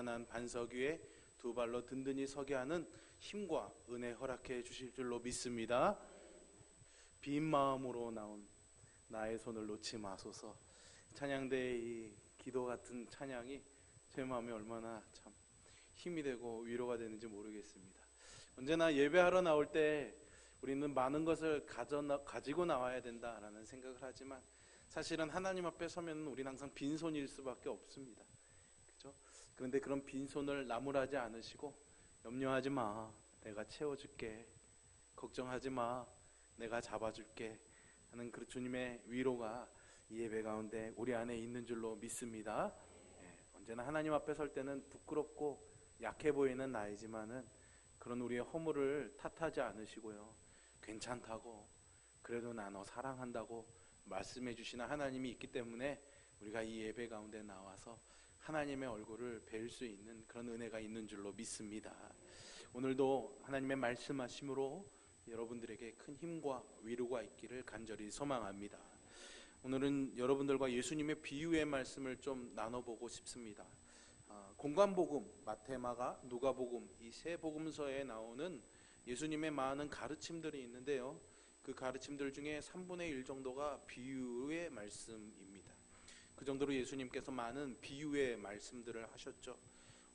관한 반석 위에 두 발로 든든히 서게 하는 힘과 은혜 허락해 주실 줄로 믿습니다. 빈 마음으로 나온 나의 손을 놓지 마소서. 찬양대의 이 기도 같은 찬양이 제 마음에 얼마나 참 힘이 되고 위로가 되는지 모르겠습니다. 언제나 예배하러 나올 때 우리는 많은 것을 가지고 나와야 된다라는 생각을 하지만 사실은 하나님 앞에 서면 우리는 항상 빈손일 수밖에 없습니다. 그렇죠? 그런데 그런 빈손을 나무라지 않으시고 염려하지 마, 내가 채워줄게, 걱정하지 마, 내가 잡아줄게 하는 그 주님의 위로가 이 예배 가운데 우리 안에 있는 줄로 믿습니다. 언제나 하나님 앞에 설 때는 부끄럽고 약해 보이는 나이지만은 그런 우리의 허물을 탓하지 않으시고요, 괜찮다고, 그래도 나 너 사랑한다고 말씀해 주시는 하나님이 있기 때문에 우리가 이 예배 가운데 나와서 하나님의 얼굴을 뵐 수 있는 그런 은혜가 있는 줄로 믿습니다. 오늘도 하나님의 말씀하심으로 여러분들에게 큰 힘과 위로가 있기를 간절히 소망합니다. 오늘은 여러분들과 예수님의 비유의 말씀을 좀 나눠보고 싶습니다. 공관복음, 마태, 마가, 누가복음 이 세 복음서에 나오는 예수님의 많은 가르침들이 있는데요, 그 가르침들 중에 3분의 1 정도가 비유의 말씀입니다. 그 정도로 예수님께서 많은 비유의 말씀들을 하셨죠.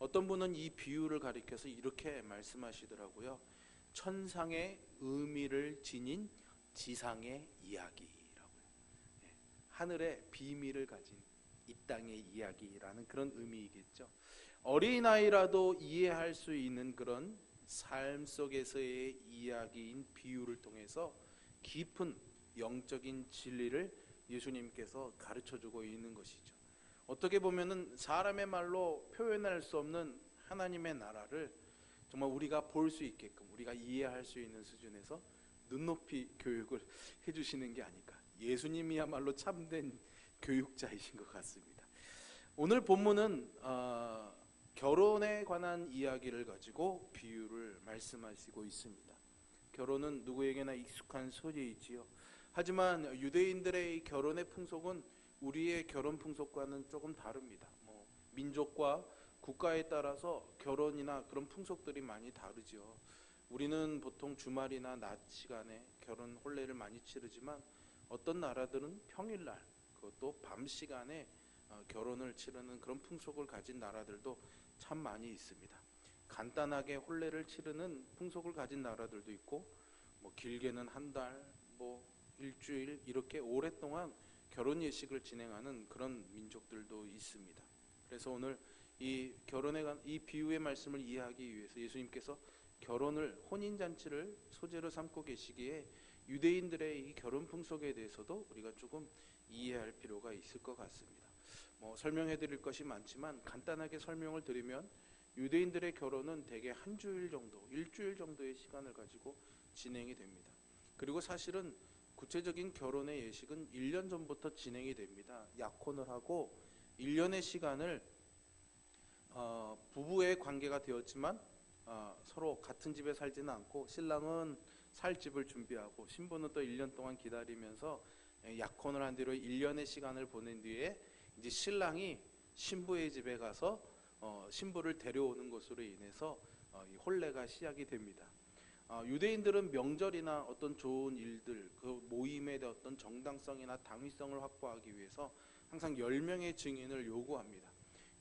어떤 분은 이 비유를 가리켜서 이렇게 말씀하시더라고요. 천상의 의미를 지닌 지상의 이야기라고요. 하늘의 비밀을 가진 이 땅의 이야기라는 그런 의미이겠죠. 어린아이라도 이해할 수 있는 그런 삶 속에서의 이야기인 비유를 통해서 깊은 영적인 진리를 예수님께서 가르쳐주고 있는 것이죠. 어떻게 보면은 사람의 말로 표현할 수 없는 하나님의 나라를 정말 우리가 볼 수 있게끔, 우리가 이해할 수 있는 수준에서 눈높이 교육을 해주시는 게 아닐까. 예수님이야말로 참된 교육자이신 것 같습니다. 오늘 본문은 결혼에 관한 이야기를 가지고 비유를 말씀하시고 있습니다. 결혼은 누구에게나 익숙한 소리이지요. 하지만 유대인들의 결혼의 풍속은 우리의 결혼 풍속과는 조금 다릅니다. 민족과 국가에 따라서 결혼이나 그런 풍속들이 많이 다르죠. 우리는 보통 주말이나 낮 시간에 결혼 혼례를 많이 치르지만 어떤 나라들은 평일날, 그것도 밤 시간에 결혼을 치르는 그런 풍속을 가진 나라들도 참 많이 있습니다. 간단하게 혼례를 치르는 풍속을 가진 나라들도 있고, 길게는 한 달, 일주일 이렇게 오랫동안 결혼 예식을 진행하는 그런 민족들도 있습니다. 그래서 오늘 이 결혼에 관한 이 비유의 말씀을 이해하기 위해서 예수님께서 결혼을, 혼인잔치를 소재로 삼고 계시기에 유대인들의 이 결혼 풍속에 대해서도 우리가 조금 이해할 필요가 있을 것 같습니다. 설명해 드릴 것이 많지만 간단하게 설명을 드리면 유대인들의 결혼은 대개 한 주일 정도, 일주일 정도의 시간을 가지고 진행이 됩니다. 그리고 사실은 구체적인 결혼의 예식은 1년 전부터 진행이 됩니다. 약혼을 하고 1년의 시간을 부부의 관계가 되었지만 서로 같은 집에 살지는 않고 신랑은 살 집을 준비하고 신부는 또 1년 동안 기다리면서 약혼을 한 뒤로 1년의 시간을 보낸 뒤에 이제 신랑이 신부의 집에 가서 신부를 데려오는 것으로 인해서 이 혼례가 시작이 됩니다. 유대인들은 명절이나 어떤 좋은 일들, 그 모임의 어떤 정당성이나 당위성을 확보하기 위해서 항상 10명의 증인을 요구합니다.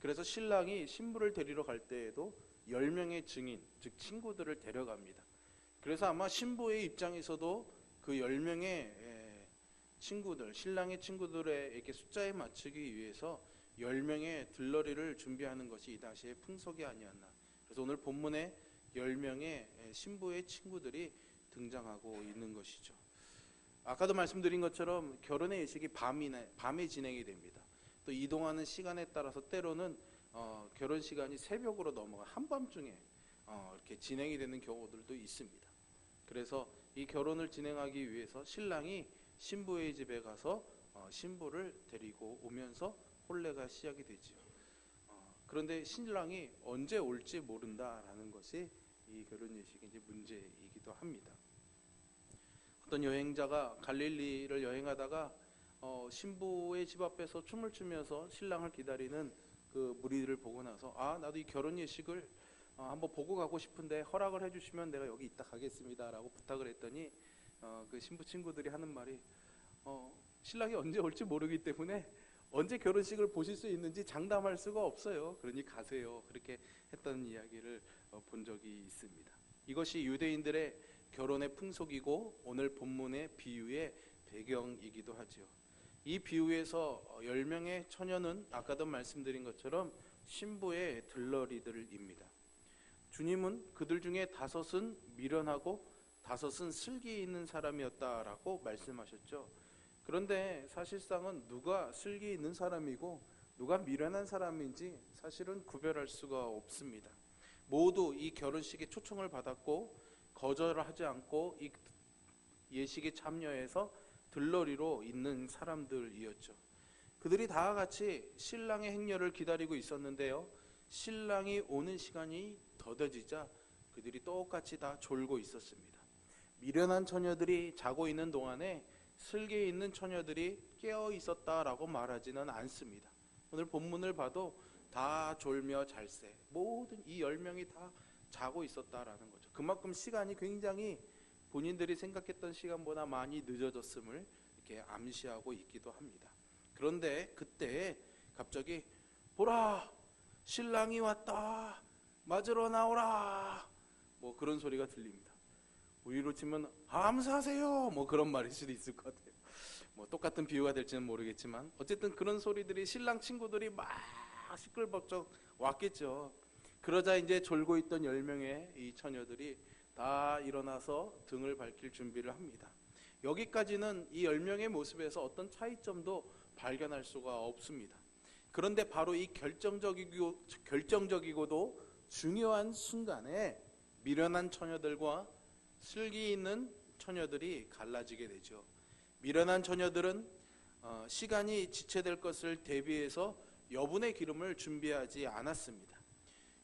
그래서 신랑이 신부를 데리러 갈 때에도 10명의 증인, 즉 친구들을 데려갑니다. 그래서 아마 신부의 입장에서도 그 10명의 친구들, 신랑의 친구들에게 숫자에 맞추기 위해서 10명의 들러리를 준비하는 것이 이 당시의 풍속이 아니었나. 그래서 오늘 본문에 10명의 신부의 친구들이 등장하고 있는 것이죠. 아까도 말씀드린 것처럼 결혼의 예식이 밤에 진행이 됩니다. 또 이동하는 시간에 따라서 때로는 결혼 시간이 새벽으로 넘어가 한밤중에 이렇게 진행이 되는 경우들도 있습니다. 그래서 이 결혼을 진행하기 위해서 신랑이 신부의 집에 가서 신부를 데리고 오면서 혼례가 시작이 되지요. 그런데 신랑이 언제 올지 모른다라는 것이 이 결혼 예식의 이제 문제이기도 합니다. 어떤 여행자가 갈릴리를 여행하다가 신부의 집 앞에서 춤을 추면서 신랑을 기다리는 그 무리를 보고 나서 나도 이 결혼 예식을 한번 보고 가고 싶은데 허락을 해주시면 내가 여기 있다 가겠습니다라고 부탁을 했더니 그 신부 친구들이 하는 말이 신랑이 언제 올지 모르기 때문에 언제 결혼식을 보실 수 있는지 장담할 수가 없어요. 그러니 가세요. 그렇게 했던 이야기를 본 적이 있습니다. 이것이 유대인들의 결혼의 풍속이고 오늘 본문의 비유의 배경이기도 하죠. 이 비유에서 10명의 처녀는 아까도 말씀드린 것처럼 신부의 들러리들입니다. 주님은 그들 중에 5은 미련하고 5은 슬기 있는 사람이었다라고 말씀하셨죠. 그런데 사실상은 누가 슬기 있는 사람이고 누가 미련한 사람인지 사실은 구별할 수가 없습니다. 모두 이 결혼식에 초청을 받았고 거절하지 않고 이 예식에 참여해서 들러리로 있는 사람들이었죠. 그들이 다 같이 신랑의 행렬을 기다리고 있었는데요. 신랑이 오는 시간이 더뎌지자 그들이 똑같이 다 졸고 있었습니다. 미련한 처녀들이 자고 있는 동안에 슬기 있는 처녀들이 깨어 있었다라고 말하지는 않습니다. 오늘 본문을 봐도 다 졸며 잘새, 모든 이 10명이 다 자고 있었다라는 거죠. 그만큼 시간이 굉장히 본인들이 생각했던 시간보다 많이 늦어졌음을 이렇게 암시하고 있기도 합니다. 그런데 그때 갑자기 보라, 신랑이 왔다, 맞으러 나오라, 뭐 그런 소리가 들립니다. 우리로 치면 감사하세요, 뭐 그런 말일 수도 있을 것 같아요. 뭐 똑같은 비유가 될지는 모르겠지만 어쨌든 그런 소리들이 신랑 친구들이 막 시끌벅적 왔겠죠. 그러자 이제 졸고 있던 10명의 이 처녀들이 다 일어나서 등을 밝힐 준비를 합니다. 여기까지는 이 10명의 모습에서 어떤 차이점도 발견할 수가 없습니다. 그런데 바로 이 결정적이고도 중요한 순간에 미련한 처녀들과 슬기 있는 처녀들이 갈라지게 되죠. 미련한 처녀들은 시간이 지체될 것을 대비해서 여분의 기름을 준비하지 않았습니다.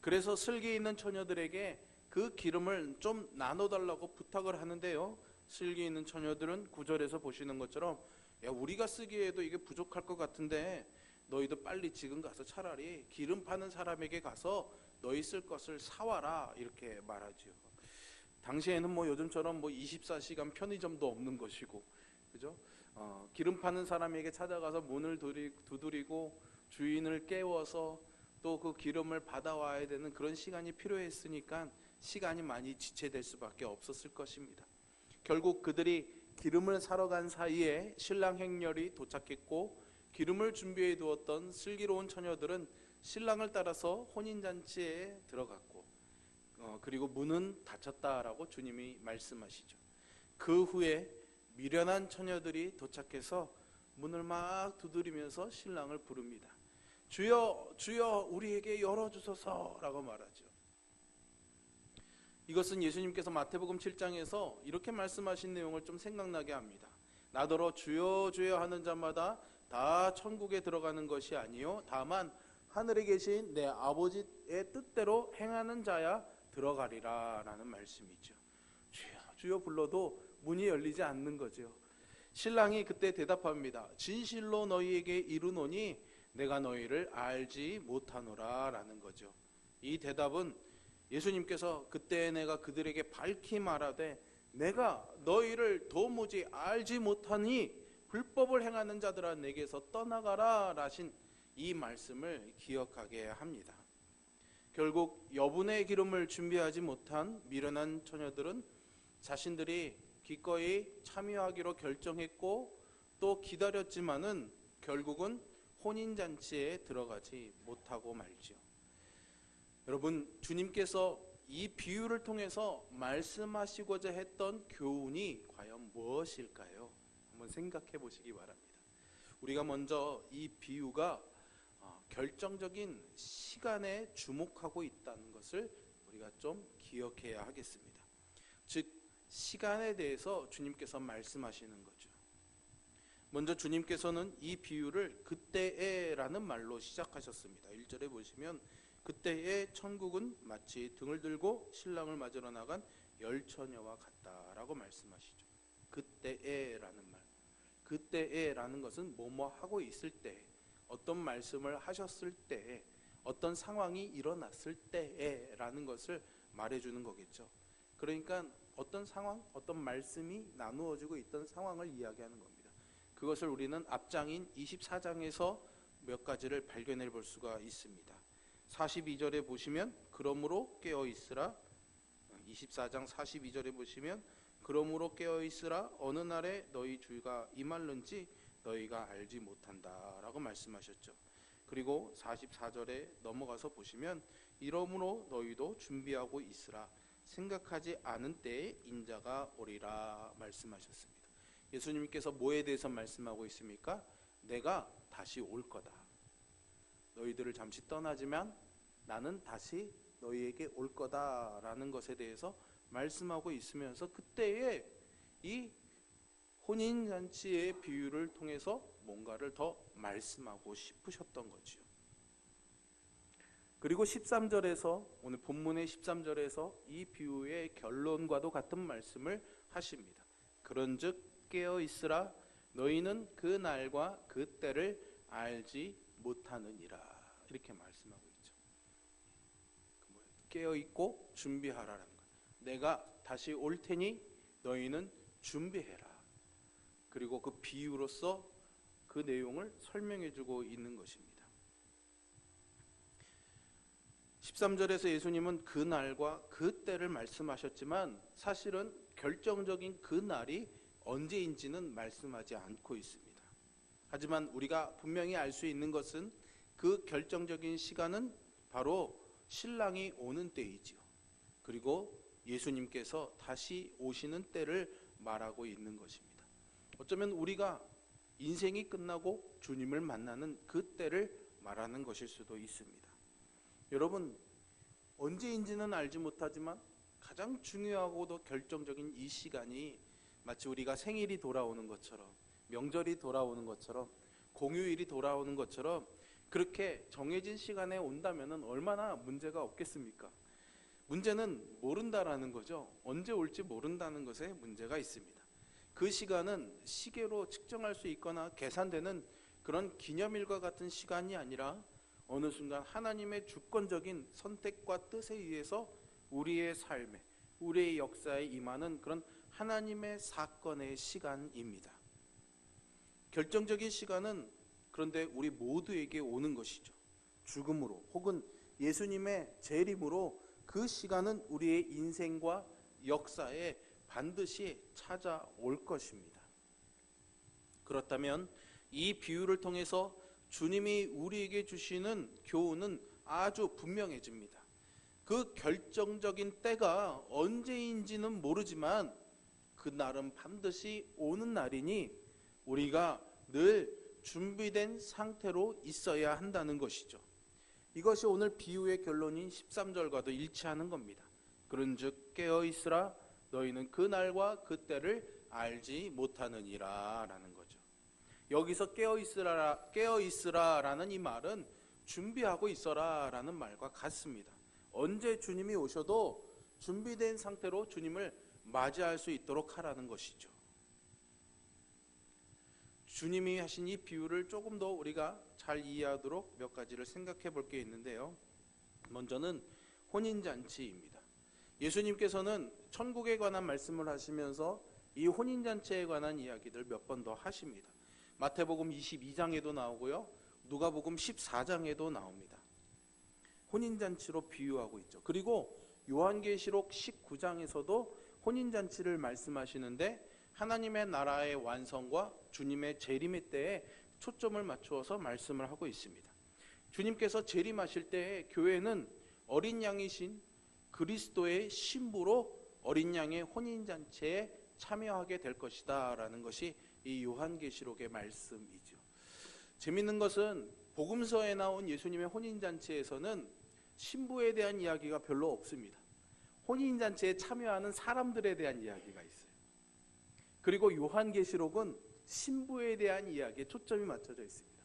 그래서 슬기 있는 처녀들에게 그 기름을 좀 나눠달라고 부탁을 하는데요. 슬기 있는 처녀들은 9절에서 보시는 것처럼 우리가 쓰기에도 이게 부족할 것 같은데 너희도 빨리 지금 가서 차라리 기름 파는 사람에게 가서 너희 쓸 것을 사와라, 이렇게 말하죠. 당시에는 뭐 요즘처럼 뭐 24시간 편의점도 없는 것이고, 그죠? 기름 파는 사람에게 찾아가서 문을 두드리고 주인을 깨워서 또 그 기름을 받아와야 되는 그런 시간이 필요했으니까 시간이 많이 지체될 수밖에 없었을 것입니다. 결국 그들이 기름을 사러 간 사이에 신랑 행렬이 도착했고 기름을 준비해 두었던 슬기로운 처녀들은 신랑을 따라서 혼인잔치에 들어갔고 그리고 문은 닫혔다라고 주님이 말씀하시죠. 그 후에 미련한 처녀들이 도착해서 문을 막 두드리면서 신랑을 부릅니다. 주여, 주여, 우리에게 열어주소서라고 말하죠. 이것은 예수님께서 마태복음 7장에서 이렇게 말씀하신 내용을 좀 생각나게 합니다. 나더러 주여 주여 하는 자마다 다 천국에 들어가는 것이 아니요 다만 하늘에 계신 내 아버지의 뜻대로 행하는 자야 들어가리라 라는 말씀이죠. 주여 주여 불러도 문이 열리지 않는 거죠. 신랑이 그때 대답합니다. 진실로 너희에게 이르노니 내가 너희를 알지 못하노라 라는 거죠. 이 대답은 예수님께서 그때 내가 그들에게 밝히 말하되 내가 너희를 도무지 알지 못하니 불법을 행하는 자들아 내게서 떠나가라 라신 이 말씀을 기억하게 합니다. 결국 여분의 기름을 준비하지 못한 미련한 처녀들은 자신들이 기꺼이 참여하기로 결정했고 또 기다렸지만은 결국은 혼인잔치에 들어가지 못하고 말지요. 여러분, 주님께서 이 비유를 통해서 말씀하시고자 했던 교훈이 과연 무엇일까요? 한번 생각해 보시기 바랍니다. 우리가 먼저 이 비유가 결정적인 시간에 주목하고 있다는 것을 우리가 좀 기억해야 하겠습니다. 즉, 시간에 대해서 주님께서 말씀하시는 거죠. 먼저 주님께서는 이 비유를 그때에라는 말로 시작하셨습니다. 1절에 보시면 그때의 천국은 마치 등을 들고 신랑을 맞으러 나간 열처녀와 같다라고 말씀하시죠. 그때에라는 말, 그때에라는 것은 뭐뭐 하고 있을 때, 어떤 말씀을 하셨을 때 어떤 상황이 일어났을 때에라는 것을 말해주는 거겠죠. 그러니까 어떤 상황, 어떤 말씀이 나누어지고 있던 상황을 이야기하는 겁니다. 그것을 우리는 앞장인 24장에서 몇 가지를 발견해 볼 수가 있습니다. 42절에 보시면 그러므로 깨어 있으라. 24장 42절에 보시면 그러므로 깨어 있으라. 어느 날에 너희 주가 임할는지 너희가 알지 못한다 라고 말씀하셨죠. 그리고 44절에 넘어가서 보시면 이러므로 너희도 준비하고 있으라. 생각하지 않은 때에 인자가 오리라 말씀하셨습니다. 예수님께서 뭐에 대해서 말씀하고 있습니까? 내가 다시 올 거다. 너희들을 잠시 떠나지만 나는 다시 너희에게 올 거다라는 것에 대해서 말씀하고 있으면서 그때에 이 혼인잔치의 비유를 통해서 뭔가를 더 말씀하고 싶으셨던 거죠. 그리고 13절에서 오늘 본문의 13절에서 이 비유의 결론과도 같은 말씀을 하십니다. 그런즉 깨어 있으라. 너희는 그 날과 그 때를 알지 못하느니라. 이렇게 말씀하고 있죠. 깨어 있고 준비하라라는 것. 내가 다시 올 테니 너희는 준비해라. 그리고 그 비유로서 그 내용을 설명해 주고 있는 것입니다. 13절에서 예수님은 그 날과 그 때를 말씀하셨지만 사실은 결정적인 그 날이 언제인지는 말씀하지 않고 있습니다. 하지만 우리가 분명히 알 수 있는 것은 그 결정적인 시간은 바로 신랑이 오는 때이지요. 그리고 예수님께서 다시 오시는 때를 말하고 있는 것입니다. 어쩌면 우리가 인생이 끝나고 주님을 만나는 그 때를 말하는 것일 수도 있습니다. 여러분, 언제인지는 알지 못하지만 가장 중요하고도 결정적인 이 시간이 마치 우리가 생일이 돌아오는 것처럼, 명절이 돌아오는 것처럼, 공휴일이 돌아오는 것처럼 그렇게 정해진 시간에 온다면 얼마나 문제가 없겠습니까? 문제는 모른다라는 거죠. 언제 올지 모른다는 것에 문제가 있습니다. 그 시간은 시계로 측정할 수 있거나 계산되는 그런 기념일과 같은 시간이 아니라 어느 순간 하나님의 주권적인 선택과 뜻에 의해서 우리의 삶에, 우리의 역사에 임하는 그런 하나님의 사건의 시간입니다. 결정적인 시간은 그런데 우리 모두에게 오는 것이죠. 죽음으로 혹은 예수님의 재림으로 그 시간은 우리의 인생과 역사에 반드시 찾아올 것입니다. 그렇다면 이 비유를 통해서 주님이 우리에게 주시는 교훈은 아주 분명해집니다. 그 결정적인 때가 언제인지는 모르지만 그날은 반드시 오는 날이니 우리가 늘 준비된 상태로 있어야 한다는 것이죠. 이것이 오늘 비유의 결론인 13절과도 일치하는 겁니다. 그런즉 깨어 있으라. 너희는 그 날과 그 때를 알지 못하느니라 라는 거죠. 여기서 깨어 있으라라는 이 말은 준비하고 있어라라는 말과 같습니다. 언제 주님이 오셔도 준비된 상태로 주님을 맞이할 수 있도록 하라는 것이죠. 주님이 하신 이 비유를 조금 더 우리가 잘 이해하도록 몇 가지를 생각해 볼 게 있는데요. 먼저는 혼인잔치입니다. 예수님께서는 천국에 관한 말씀을 하시면서 이 혼인잔치에 관한 이야기들 몇 번 더 하십니다. 마태복음 22장에도 나오고요. 누가복음 14장에도 나옵니다. 혼인잔치로 비유하고 있죠. 그리고 요한계시록 19장에서도 혼인잔치를 말씀하시는데 하나님의 나라의 완성과 주님의 재림의 때에 초점을 맞추어서 말씀을 하고 있습니다. 주님께서 재림하실 때에 교회는 어린 양이신 그리스도의 신부로 어린 양의 혼인잔치에 참여하게 될 것이다 라는 것이 이 요한계시록의 말씀이죠. 재밌는 것은 복음서에 나온 예수님의 혼인잔치에서는 신부에 대한 이야기가 별로 없습니다. 혼인잔치에 참여하는 사람들에 대한 이야기가 있어요. 그리고 요한계시록은 신부에 대한 이야기에 초점이 맞춰져 있습니다.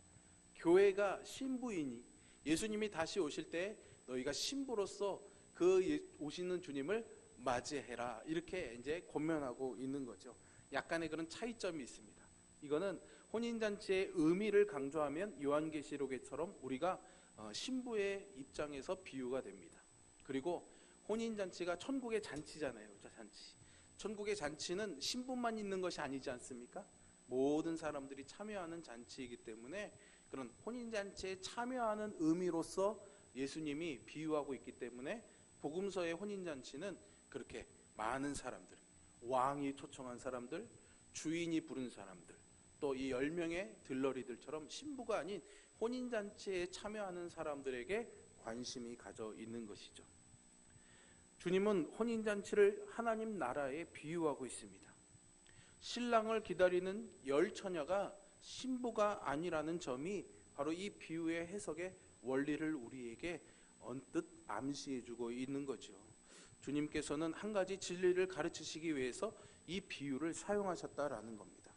교회가 신부이니 예수님이 다시 오실 때 너희가 신부로서 그 오시는 주님을 맞이해라 이렇게 이제 권면하고 있는 거죠. 약간의 그런 차이점이 있습니다. 이거는 혼인잔치의 의미를 강조하면 요한계시록에처럼 우리가 신부의 입장에서 비유가 됩니다. 그리고 혼인잔치가 천국의 잔치잖아요. 잔치. 천국의 잔치는 신부만 있는 것이 아니지 않습니까? 모든 사람들이 참여하는 잔치이기 때문에 그런 혼인잔치에 참여하는 의미로서 예수님이 비유하고 있기 때문에 복음서의 혼인잔치는 그렇게 많은 사람들, 왕이 초청한 사람들, 주인이 부른 사람들, 또 이 10명의 들러리들처럼 신부가 아닌 혼인잔치에 참여하는 사람들에게 관심이 가져 있는 것이죠. 주님은 혼인잔치를 하나님 나라에 비유하고 있습니다. 신랑을 기다리는 열 처녀가 신부가 아니라는 점이 바로 이 비유의 해석의 원리를 우리에게 언뜻 암시해주고 있는 거죠. 주님께서는 한 가지 진리를 가르치시기 위해서 이 비유를 사용하셨다라는 겁니다.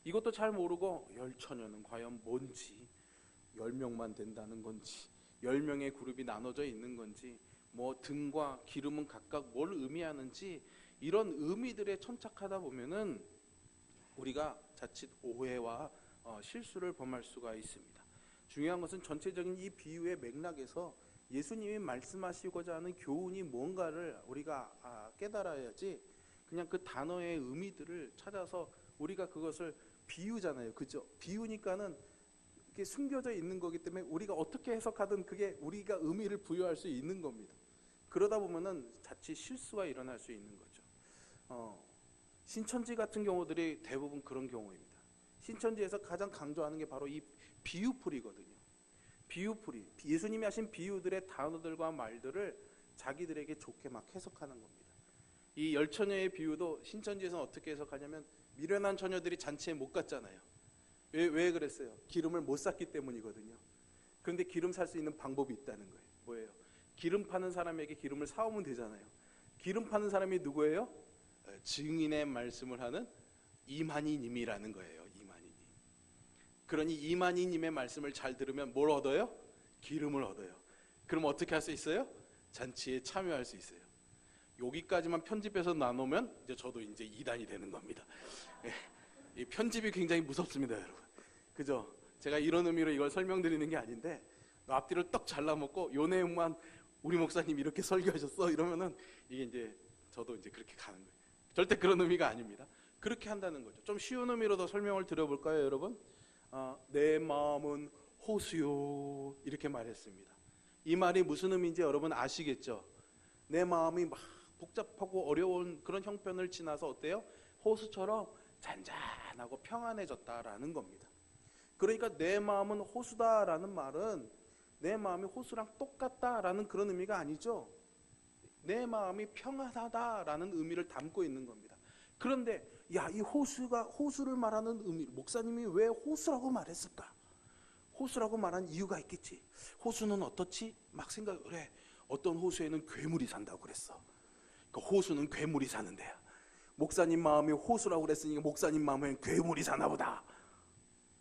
이것도 잘 모르고 열 처녀는 과연 뭔지, 10명만 된다는 건지, 10명의 그룹이 나눠져 있는 건지, 뭐 등과 기름은 각각 뭘 의미하는지, 이런 의미들에 천착하다 보면은 우리가 자칫 오해와 실수를 범할 수가 있습니다. 중요한 것은 전체적인 이 비유의 맥락에서 예수님이 말씀하시고자 하는 교훈이 뭔가를 우리가 깨달아야지, 그냥 그 단어의 의미들을 찾아서 우리가 그것을 비유잖아요. 그죠? 비유니까는 이게 숨겨져 있는 거기 때문에 우리가 어떻게 해석하든 그게 우리가 의미를 부여할 수 있는 겁니다. 그러다 보면은 자칫 실수가 일어날 수 있는 거죠. 신천지 같은 경우들이 대부분 그런 경우입니다. 신천지에서 가장 강조하는 게 바로 이 비유풀이거든요. 비유풀이. 예수님이 하신 비유들의 단어들과 말들을 자기들에게 좋게 막 해석하는 겁니다. 이 열 처녀의 비유도 신천지에서는 어떻게 해석하냐면, 미련한 처녀들이 잔치에 못 갔잖아요. 왜 그랬어요? 기름을 못 샀기 때문이거든요. 그런데 기름 살 수 있는 방법이 있다는 거예요. 뭐예요? 기름 파는 사람에게 기름을 사오면 되잖아요. 기름 파는 사람이 누구예요? 증인의 말씀을 하는 이만희님이라는 거예요. 이만희님. 그러니 이만희님의 말씀을 잘 들으면 뭘 얻어요? 기름을 얻어요. 그럼 어떻게 할 수 있어요? 잔치에 참여할 수 있어요. 여기까지만 편집해서 나누면 이제 저도 이제 2단이 되는 겁니다. 이 편집이 굉장히 무섭습니다, 여러분. 그죠? 제가 이런 의미로 이걸 설명드리는 게 아닌데, 앞뒤를 떡 잘라먹고 요 내용만 우리 목사님 이렇게 설교하셨어 이러면은 이게 이제 저도 이제 그렇게 가는 거예요. 절대 그런 의미가 아닙니다. 그렇게 한다는 거죠. 좀 쉬운 의미로 더 설명을 드려볼까요, 여러분? 내 마음은 호수요, 이렇게 말했습니다. 이 말이 무슨 의미인지 여러분 아시겠죠? 내 마음이 막 복잡하고 어려운 그런 형편을 지나서 어때요? 호수처럼 잔잔하고 평안해졌다라는 겁니다. 그러니까 내 마음은 호수다라는 말은 내 마음이 호수랑 똑같다라는 그런 의미가 아니죠. 내 마음이 평안하다라는 의미를 담고 있는 겁니다. 그런데 이 호수를 말하는 의미, 목사님이 왜 호수라고 말했을까? 호수라고 말한 이유가 있겠지. 호수는 어떻지? 막 생각을 해. 어떤 호수에는 괴물이 산다고 그랬어. 그 호수는 괴물이 사는 데야. 목사님 마음이 호수라고 그랬으니까 목사님 마음엔 괴물이 사나 보다.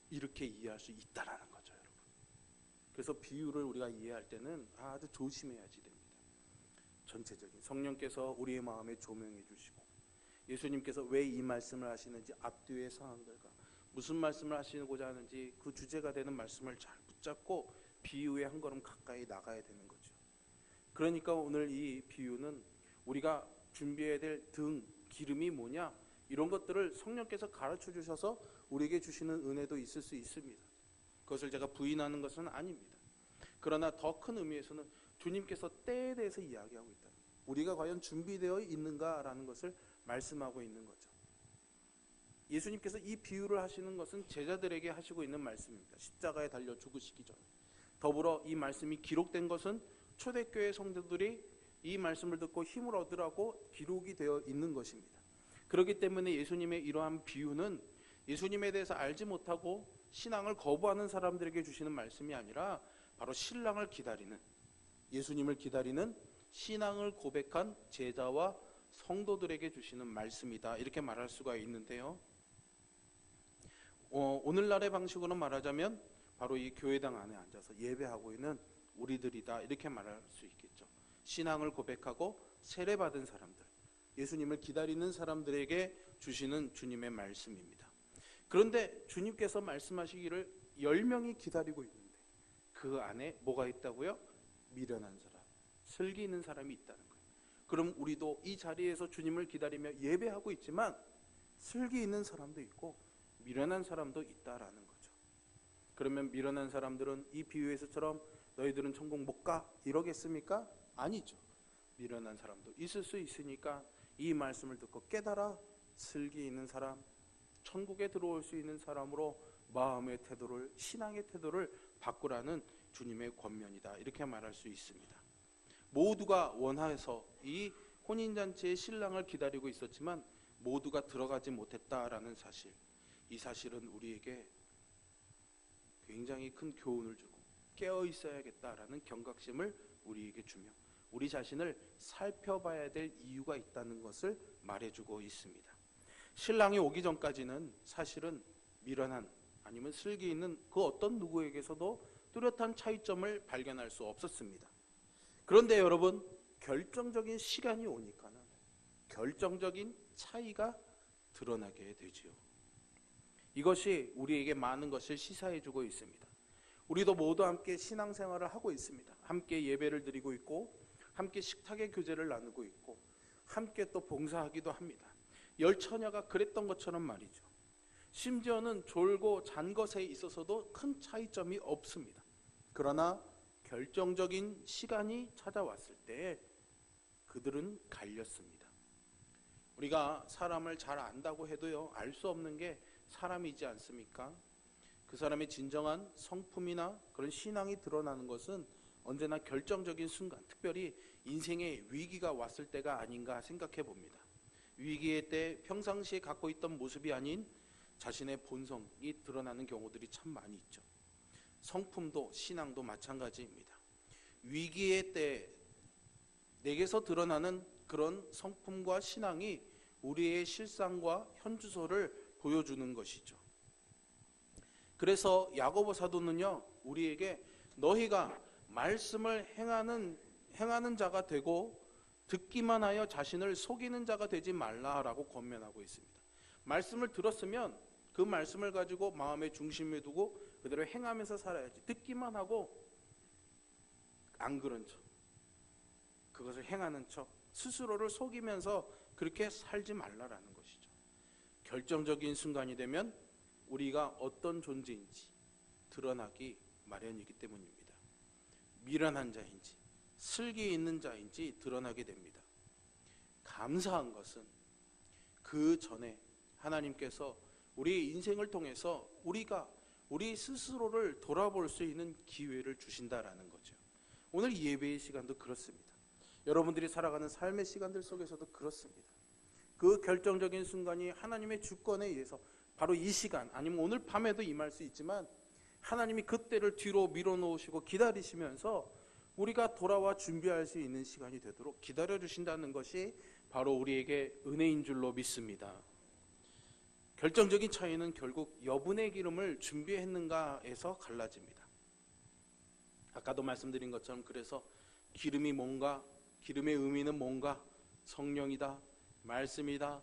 이렇게 이해할 수 있다라는 거죠, 여러분. 그래서 비유를 우리가 이해할 때는 아주 조심해야지 됩니다. 전체적인 성령께서 우리의 마음에 조명해 주시고, 예수님께서 왜 이 말씀을 하시는지 앞뒤의 상황들과 무슨 말씀을 하시고자 하는지 그 주제가 되는 말씀을 잘 붙잡고 비유에 한 걸음 가까이 나가야 되는 거죠. 그러니까 오늘 이 비유는 우리가 준비해야 될 등, 기름이 뭐냐, 이런 것들을 성령께서 가르쳐 주셔서 우리에게 주시는 은혜도 있을 수 있습니다. 그것을 제가 부인하는 것은 아닙니다. 그러나 더 큰 의미에서는 주님께서 때에 대해서 이야기하고 있다. 우리가 과연 준비되어 있는가라는 것을 말씀하고 있는 거죠. 예수님께서 이 비유를 하시는 것은 제자들에게 하시고 있는 말씀입니다. 십자가에 달려 죽으시기 전에. 더불어 이 말씀이 기록된 것은 초대교회 성도들이 이 말씀을 듣고 힘을 얻으라고 기록이 되어 있는 것입니다. 그렇기 때문에 예수님의 이러한 비유는 예수님에 대해서 알지 못하고 신앙을 거부하는 사람들에게 주시는 말씀이 아니라 바로 신랑을 기다리는, 예수님을 기다리는 신앙을 고백한 제자와 성도들에게 주시는 말씀이다, 이렇게 말할 수가 있는데요. 오늘날의 방식으로 말하자면 바로 이 교회당 안에 앉아서 예배하고 있는 우리들이다, 이렇게 말할 수 있겠죠. 신앙을 고백하고 세례받은 사람들, 예수님을 기다리는 사람들에게 주시는 주님의 말씀입니다. 그런데 주님께서 말씀하시기를 10명이 기다리고 있는데 그 안에 뭐가 있다고요? 미련한 사람, 슬기 있는 사람이 있다는 거예요. 그럼 우리도 이 자리에서 주님을 기다리며 예배하고 있지만 슬기 있는 사람도 있고 미련한 사람도 있다라는 거죠. 그러면 미련한 사람들은 이 비유에서처럼 너희들은 천국 못 가 이러겠습니까? 아니죠. 미련한 사람도 있을 수 있으니까 이 말씀을 듣고 깨달아 슬기 있는 사람, 천국에 들어올 수 있는 사람으로 마음의 태도를, 신앙의 태도를 바꾸라는 주님의 권면이다, 이렇게 말할 수 있습니다. 모두가 원해서 이 혼인잔치의 신랑을 기다리고 있었지만 모두가 들어가지 못했다라는 사실, 이 사실은 우리에게 굉장히 큰 교훈을 주고 깨어 있어야겠다라는 경각심을 우리에게 주며 우리 자신을 살펴봐야 될 이유가 있다는 것을 말해주고 있습니다. 신랑이 오기 전까지는 사실은 미련한, 아니면 슬기 있는 그 어떤 누구에게서도 뚜렷한 차이점을 발견할 수 없었습니다. 그런데 여러분, 결정적인 시간이 오니까는 결정적인 차이가 드러나게 되지요. 이것이 우리에게 많은 것을 시사해주고 있습니다. 우리도 모두 함께 신앙생활을 하고 있습니다. 함께 예배를 드리고 있고 함께 식탁의 교제를 나누고 있고 함께 또 봉사하기도 합니다. 열 처녀가 그랬던 것처럼 말이죠. 심지어는 졸고 잔 것에 있어서도 큰 차이점이 없습니다. 그러나 결정적인 시간이 찾아왔을 때 그들은 갈렸습니다. 우리가 사람을 잘 안다고 해도요, 알 수 없는 게 사람이지 않습니까? 그 사람의 진정한 성품이나 그런 신앙이 드러나는 것은 언제나 결정적인 순간, 특별히 인생의 위기가 왔을 때가 아닌가 생각해 봅니다. 위기의 때 평상시에 갖고 있던 모습이 아닌 자신의 본성이 드러나는 경우들이 참 많이 있죠. 성품도 신앙도 마찬가지입니다. 위기의 때 내게서 드러나는 그런 성품과 신앙이 우리의 실상과 현주소를 보여주는 것이죠. 그래서 야고보 사도는요, 우리에게 너희가 말씀을 행하는 자가 되고 듣기만 하여 자신을 속이는 자가 되지 말라라고 권면하고 있습니다. 말씀을 들었으면 그 말씀을 가지고 마음의 중심에 두고 그대로 행하면서 살아야지. 듣기만 하고 안 그런 척, 그것을 행하는 척, 스스로를 속이면서 그렇게 살지 말라라는 것이죠. 결정적인 순간이 되면 우리가 어떤 존재인지 드러나기 마련이기 때문입니다. 미련한 자인지 슬기 있는 자인지 드러나게 됩니다. 감사한 것은 그 전에 하나님께서 우리의 인생을 통해서 우리 스스로를 돌아볼 수 있는 기회를 주신다라는 거죠. 오늘 예배의 시간도 그렇습니다. 여러분들이 살아가는 삶의 시간들 속에서도 그렇습니다. 그 결정적인 순간이 하나님의 주권에 의해서 바로 이 시간, 아니면 오늘 밤에도 임할 수 있지만 하나님이 그때를 뒤로 밀어놓으시고 기다리시면서 우리가 돌아와 준비할 수 있는 시간이 되도록 기다려주신다는 것이 바로 우리에게 은혜인 줄로 믿습니다. 결정적인 차이는 결국 여분의 기름을 준비했는가에서 갈라집니다. 아까도 말씀드린 것처럼 그래서 기름이 뭔가, 기름의 의미는 뭔가, 성령이다, 말씀이다,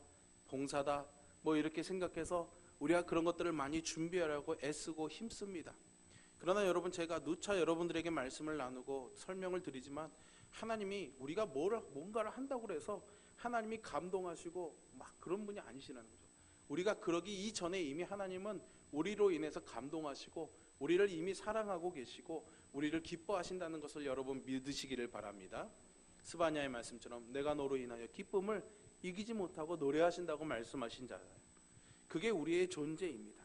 봉사다, 뭐 이렇게 생각해서 우리가 그런 것들을 많이 준비하려고 애쓰고 힘씁니다. 그러나 여러분, 제가 누차 여러분들에게 말씀을 나누고 설명을 드리지만 하나님이 우리가 뭔가를 한다고 해서 하나님이 감동하시고 막 그런 분이 아니시라는 거죠. 우리가 그러기 이전에 이미 하나님은 우리로 인해서 감동하시고 우리를 이미 사랑하고 계시고 우리를 기뻐하신다는 것을 여러분 믿으시기를 바랍니다. 스바냐의 말씀처럼 내가 너로 인하여 기쁨을 이기지 못하고 노래하신다고 말씀하신 자예요. 그게 우리의 존재입니다.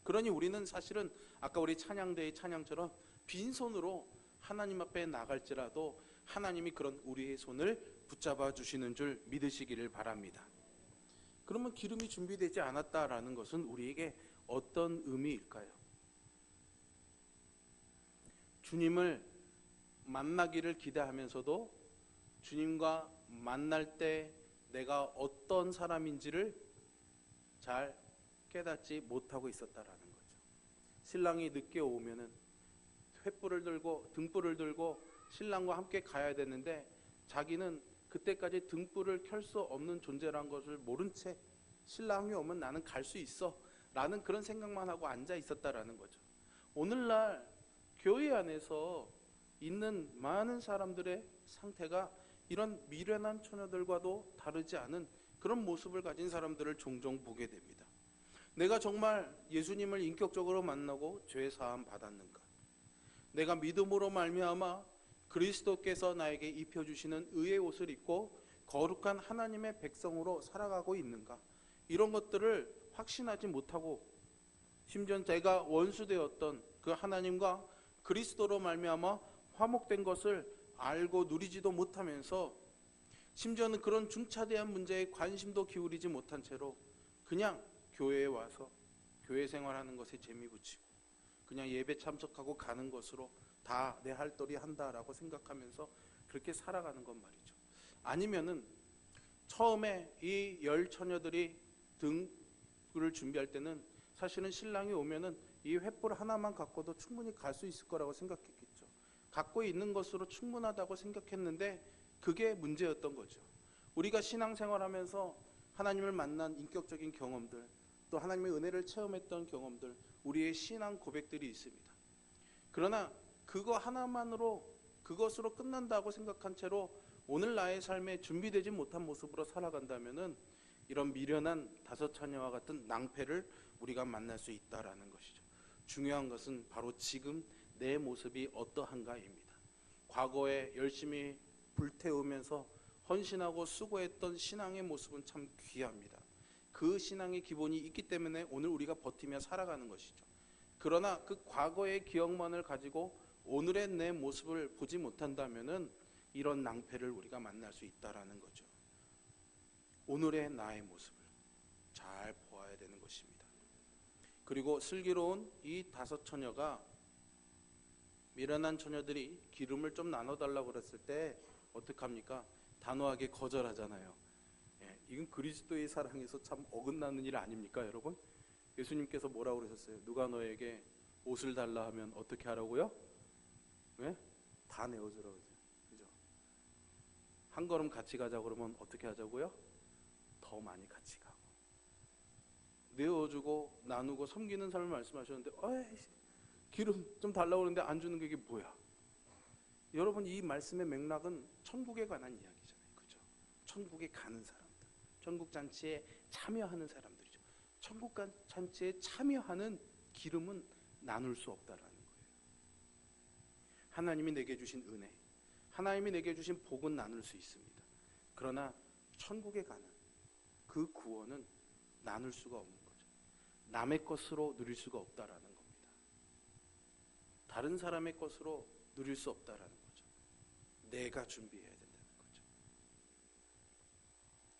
그러니 우리는 사실은 아까 우리 찬양대의 찬양처럼 빈손으로 하나님 앞에 나갈지라도 하나님이 그런 우리의 손을 붙잡아 주시는 줄 믿으시기를 바랍니다. 그러면 기름이 준비되지 않았다라는 것은 우리에게 어떤 의미일까요? 주님을 만나기를 기대하면서도 주님과 만날 때 내가 어떤 사람인지를 잘 깨닫지 못하고 있었다라는 거죠. 신랑이 늦게 오면은 횃불을 들고 등불을 들고 신랑과 함께 가야 되는데 자기는 그때까지 등불을 켤 수 없는 존재란 것을 모른 채 신랑이 오면 나는 갈 수 있어 라는 그런 생각만 하고 앉아 있었다라는 거죠. 오늘날 교회 안에서 있는 많은 사람들의 상태가 이런 미련한 처녀들과도 다르지 않은 그런 모습을 가진 사람들을 종종 보게 됩니다. 내가 정말 예수님을 인격적으로 만나고 죄 사함 받았는가? 내가 믿음으로 말미암아 그리스도께서 나에게 입혀주시는 의의 옷을 입고 거룩한 하나님의 백성으로 살아가고 있는가? 이런 것들을 확신하지 못하고, 심지어 제가 원수되었던 그 하나님과 그리스도로 말미암아 화목된 것을 알고 누리지도 못하면서, 심지어는 그런 중차대한 문제에 관심도 기울이지 못한 채로 그냥 교회에 와서 교회 생활하는 것에 재미 붙이고 그냥 예배 참석하고 가는 것으로 다 내 할도리 한다라고 생각하면서 그렇게 살아가는 건 말이죠. 아니면은 처음에 이 10처녀들이 등을 준비할 때는 사실은 신랑이 오면은 이 횃불 하나만 갖고도 충분히 갈 수 있을 거라고 생각했겠죠. 갖고 있는 것으로 충분하다고 생각했는데 그게 문제였던 거죠. 우리가 신앙생활하면서 하나님을 만난 인격적인 경험들, 또 하나님의 은혜를 체험했던 경험들, 우리의 신앙 고백들이 있습니다. 그러나 그거 하나만으로, 그것으로 끝난다고 생각한 채로 오늘 나의 삶에 준비되지 못한 모습으로 살아간다면은 이런 미련한 5처녀와 같은 낭패를 우리가 만날 수 있다라는 것이죠. 중요한 것은 바로 지금 내 모습이 어떠한가입니다. 과거에 열심히 불태우면서 헌신하고 수고했던 신앙의 모습은 참 귀합니다. 그 신앙의 기본이 있기 때문에 오늘 우리가 버티며 살아가는 것이죠. 그러나 그 과거의 기억만을 가지고 오늘의 내 모습을 보지 못한다면은 이런 낭패를 우리가 만날 수 있다라는 거죠. 오늘의 나의 모습을 잘 보아야 되는 것입니다. 그리고 슬기로운 이 5처녀가, 미련한 처녀들이 기름을 좀 나눠달라고 그랬을 때 어떡합니까? 단호하게 거절하잖아요. 이건 그리스도의 사랑에서 참 어긋나는 일 아닙니까, 여러분? 예수님께서 뭐라고 그러셨어요? 누가 너에게 옷을 달라 하면 어떻게 하라고요? 왜? 다 내어주라고 그러죠. 그죠? 한 걸음 같이 가자 그러면 어떻게 하자고요? 더 많이 같이 가고. 내어주고 나누고 섬기는 삶을 말씀하셨는데, 기름 좀 달라고 그러는데 안 주는 게 이게 뭐야? 여러분, 이 말씀의 맥락은 천국에 관한 이야기잖아요. 그죠? 천국에 가는 사람들, 천국 잔치에 참여하는 사람들이죠. 천국 잔치에 참여하는 기름은 나눌 수 없다라는 거예요. 하나님이 내게 주신 은혜, 하나님이 내게 주신 복은 나눌 수 있습니다. 그러나 천국에 가는 그 구원은 나눌 수가 없는 거죠. 남의 것으로 누릴 수가 없다라는 겁니다. 다른 사람의 것으로 누릴 수 없다라는 거죠. 내가 준비해야 된다는 거죠.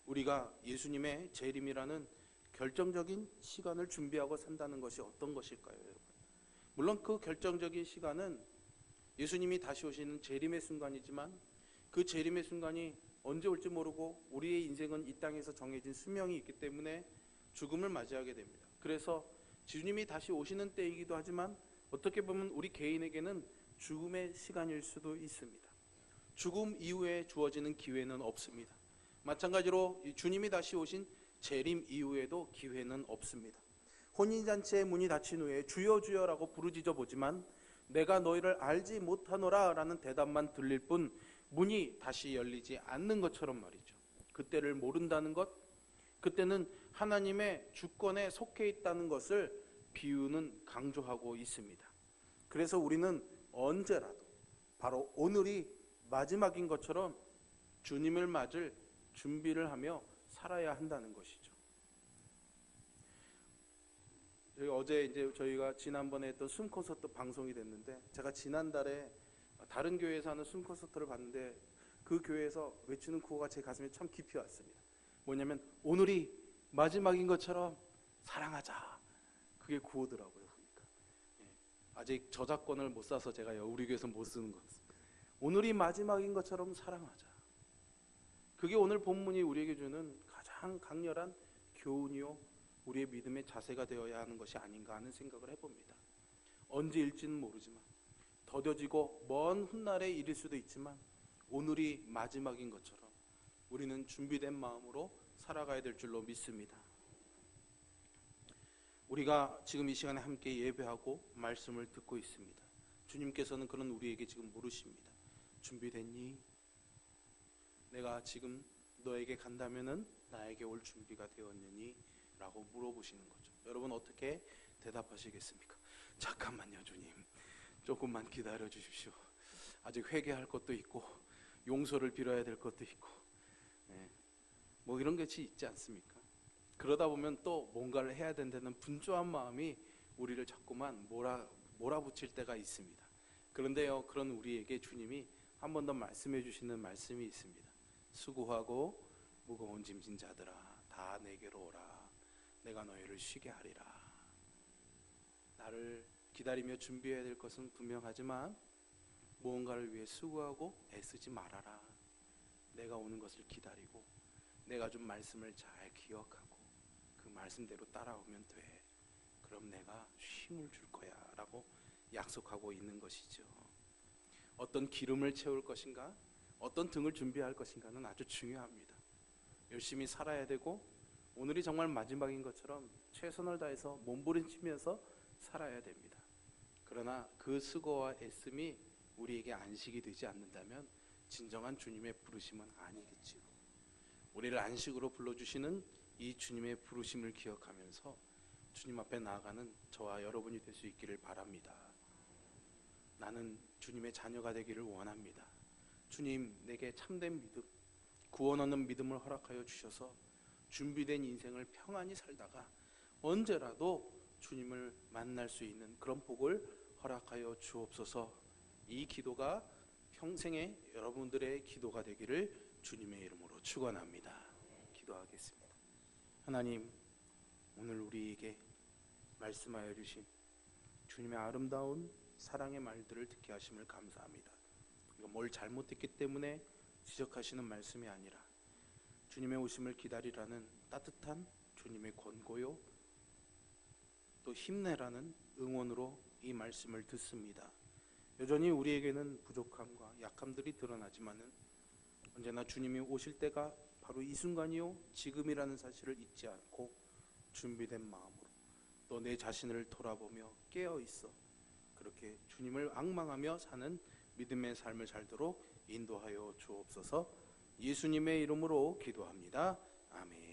우리가 예수님의 재림이라는 결정적인 시간을 준비하고 산다는 것이 어떤 것일까요, 여러분? 물론 그 결정적인 시간은 예수님이 다시 오시는 재림의 순간이지만, 그 재림의 순간이 언제 올지 모르고 우리의 인생은 이 땅에서 정해진 수명이 있기 때문에 죽음을 맞이하게 됩니다. 그래서 주님이 다시 오시는 때이기도 하지만 어떻게 보면 우리 개인에게는 죽음의 시간일 수도 있습니다. 죽음 이후에 주어지는 기회는 없습니다. 마찬가지로 주님이 다시 오신 재림 이후에도 기회는 없습니다. 혼인잔치의 문이 닫힌 후에 주여 주여라고 부르짖어 보지만 내가 너희를 알지 못하노라 라는 대답만 들릴 뿐 문이 다시 열리지 않는 것처럼 말이죠. 그때를 모른다는 것, 그때는 하나님의 주권에 속해 있다는 것을 비유는 강조하고 있습니다. 그래서 우리는 언제라도 바로 오늘이 마지막인 것처럼 주님을 맞을 준비를 하며 살아야 한다는 것이죠. 어제 저희가 지난번에 했던 숨 콘서트 방송이 됐는데, 제가 지난달에 다른 교회에서 하는 숨 콘서트를 봤는데 그 교회에서 외치는 구호가 제 가슴에 참 깊이 왔습니다. 뭐냐면 오늘이 마지막인 것처럼 사랑하자. 그게 구호더라고요. 그러니까. 아직 저작권을 못 사서 제가 우리 교회에서 못 쓰는 것 같습니다. 오늘이 마지막인 것처럼 사랑하자. 그게 오늘 본문이 우리에게 주는 가장 강렬한 교훈이요, 우리의 믿음의 자세가 되어야 하는 것이 아닌가 하는 생각을 해봅니다. 언제일지는 모르지만, 더뎌지고 먼 훗날에 이를 수도 있지만 오늘이 마지막인 것처럼 우리는 준비된 마음으로 살아가야 될 줄로 믿습니다. 우리가 지금 이 시간에 함께 예배하고 말씀을 듣고 있습니다. 주님께서는 그런 우리에게 지금 물으십니다. 준비됐니? 내가 지금 너에게 간다면은 나에게 올 준비가 되었느니? 라고 물어보시는 거죠. 여러분 어떻게 대답하시겠습니까? 잠깐만요, 주님. 조금만 기다려 주십시오. 아직 회개할 것도 있고 용서를 빌어야 될 것도 있고, 뭐 이런 것이 있지 않습니까? 그러다 보면 또 뭔가를 해야 된다는 분주한 마음이 우리를 자꾸만 몰아붙일 때가 있습니다. 그런데요, 그런 우리에게 주님이 한 번 더 말씀해 주시는 말씀이 있습니다. 수고하고 무거운 짐진 자들아, 다 내게로 오라. 내가 너희를 쉬게 하리라. 나를 기다리며 준비해야 될 것은 분명하지만 무언가를 위해 수고하고 애쓰지 말아라. 내가 오는 것을 기다리고 내가 준 말씀을 잘 기억하고 그 말씀대로 따라오면 돼. 그럼 내가 쉼을 줄 거야 라고 약속하고 있는 것이죠. 어떤 기름을 채울 것인가, 어떤 등을 준비할 것인가는 아주 중요합니다. 열심히 살아야 되고 오늘이 정말 마지막인 것처럼 최선을 다해서 몸부림치면서 살아야 됩니다. 그러나 그 수고와 애씀이 우리에게 안식이 되지 않는다면 진정한 주님의 부르심은 아니겠지요. 우리를 안식으로 불러주시는 이 주님의 부르심을 기억하면서 주님 앞에 나아가는 저와 여러분이 될 수 있기를 바랍니다. 나는 주님의 자녀가 되기를 원합니다. 주님, 내게 참된 믿음, 구원 얻는 믿음을 허락하여 주셔서 준비된 인생을 평안히 살다가 언제라도 주님을 만날 수 있는 그런 복을 허락하여 주옵소서. 이 기도가 평생의 여러분들의 기도가 되기를 주님의 이름으로 축원합니다. 기도하겠습니다. 하나님, 오늘 우리에게 말씀하여 주신 주님의 아름다운 사랑의 말들을 듣게 하심을 감사합니다. 이거 뭘 잘못했기 때문에 지적하시는 말씀이 아니라 주님의 오심을 기다리라는 따뜻한 주님의 권고요, 또 힘내라는 응원으로 이 말씀을 듣습니다. 여전히 우리에게는 부족함과 약함들이 드러나지만은 언제나 주님이 오실 때가 바로 이 순간이요, 지금이라는 사실을 잊지 않고 준비된 마음으로 또 내 자신을 돌아보며 깨어 있어 그렇게 주님을 앙망하며 사는 믿음의 삶을 살도록 인도하여 주옵소서. 예수님의 이름으로 기도합니다. 아멘.